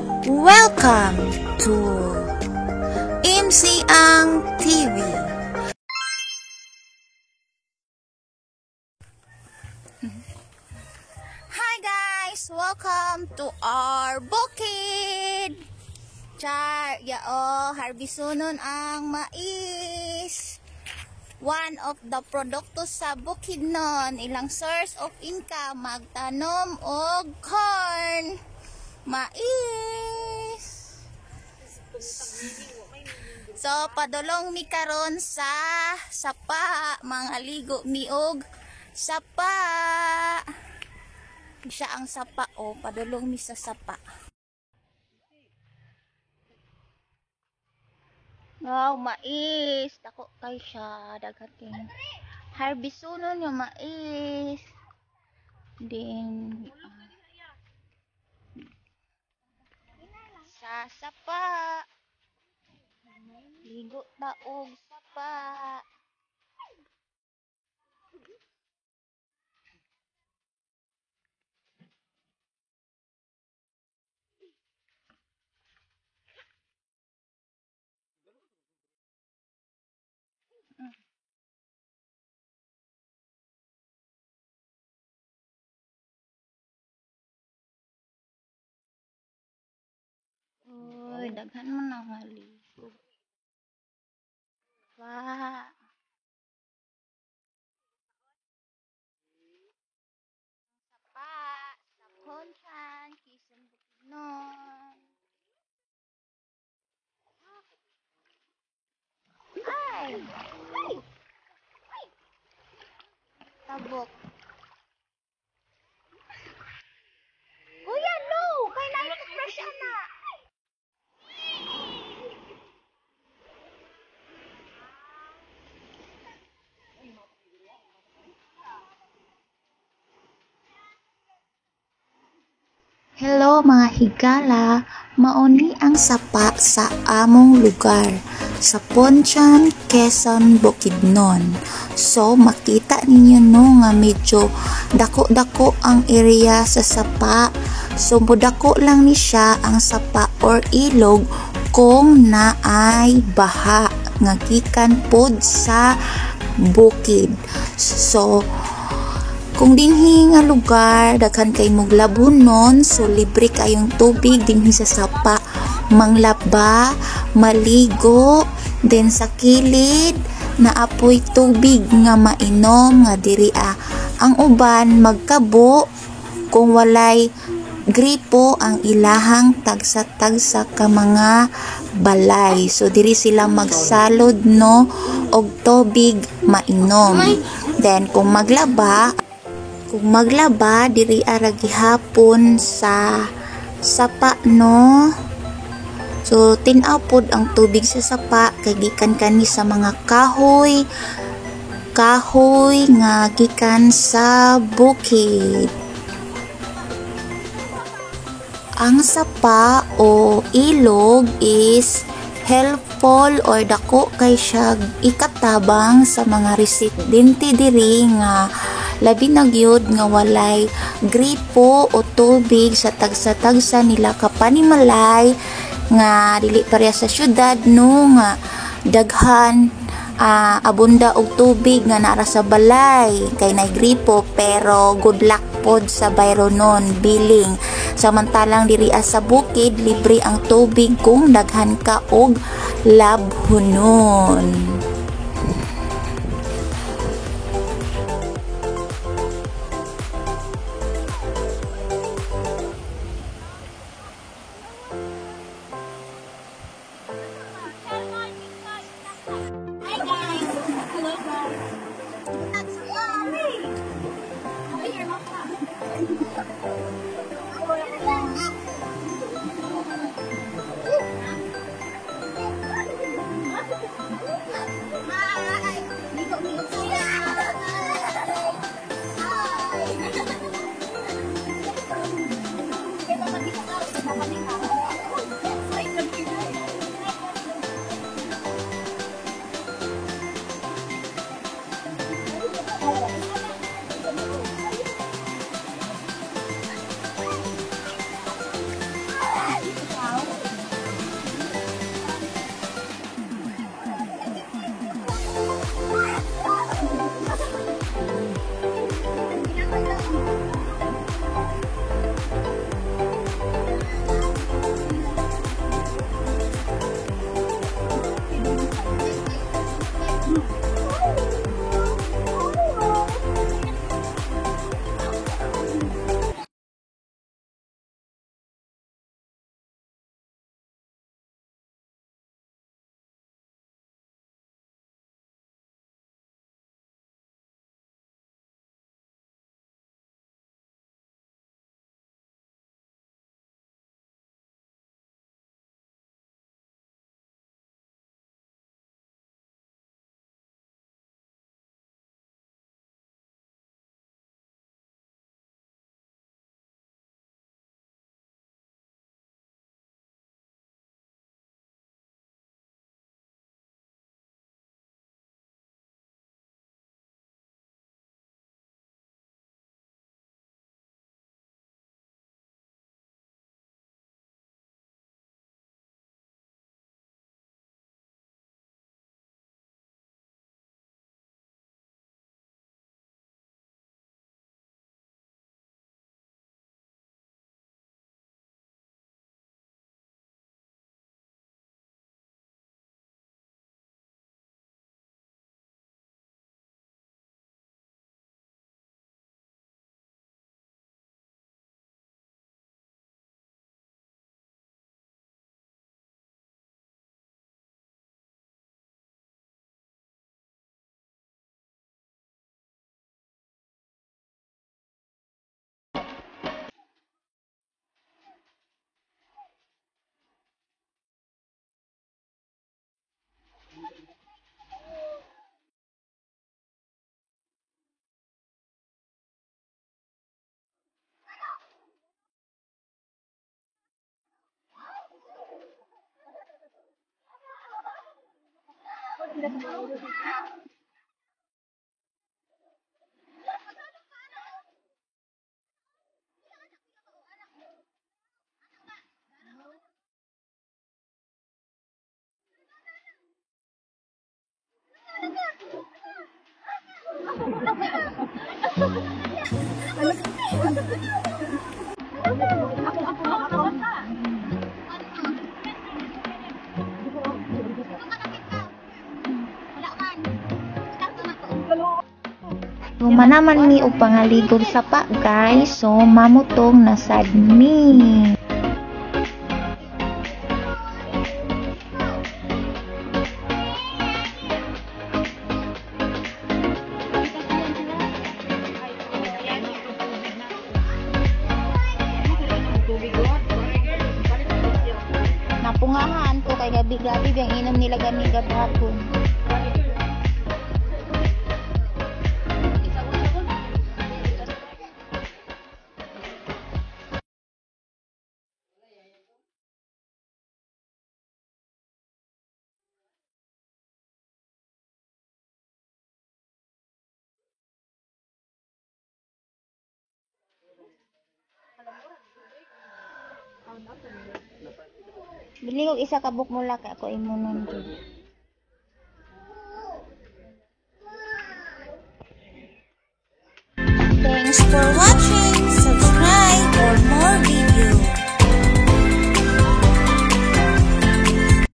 Welcome to MC Ang TV. Hi guys! Welcome to our bukid! Char, harbisunon ang mais. One of the produkto sa bukid nun, ilang source of income, magtanom og corn, mais. So, padulong mi karon sa sapa, mga ligo mi og sapa. Siya ang sapa, padulong mi sa sapa. Wow, mais. Dako kay siya. Dagating. Harbisunon yung mais. Then, sa sapa. Ligo taog sapa. Uy, daghan mo na maligo. Wow. Sapa, sapon chan, kisang bukidnon. Ay! Ay! Ay! Tabok. Kuya, no! Kay naik fresh na. Hello mga higala, mauni ang sapa sa among lugar sa Ponchan, Quezon, Bukidnon. So makita ninyo no nga medyo dako-dako ang area sa sapa. So budako lang ni siya ang sapa or ilog kung naay baha nga gikan pod sa bukid. So kung dinhi nga lugar daghan kay muglabunon, so libre kayong tubig dinhi sa sapa, manglaba, maligo, then sa kilid naapoy tubig nga mainom nga diri ang uban magkabo kung walay gripo ang ilahang tagsa-tagsa ka mga balay. So diri sila magsalod no og tubig mainom. Then kung maglaba diri ara gihapon sa sapa no. So tin-aw pod ang tubig sa sapa kay gikan kani sa mga kahoy nga gikan sa bukid. Ang sapa o ilog is helpful or dako kay siya ikatabang sa mga residente diri nga labi na gyud nga walay gripo o tubig sa tagsa-tagsa nila kapanimalay nga dili pareha sa syudad no nga daghan abunda og tubig nga nara sa balay kay nay gripo pero good luck pod sa bayronon biling. Samantalang diri sa bukid libre ang tubig kung daghan ka og labhonon. Manaman mi og pangaligog sapa guys, so mamutong na sad mi. Napungahan ko kay gabi-gabi biyang inom nila gani gabhapon. Bili ko isa ka bukmula kay ako imo nun. Thanks for watching.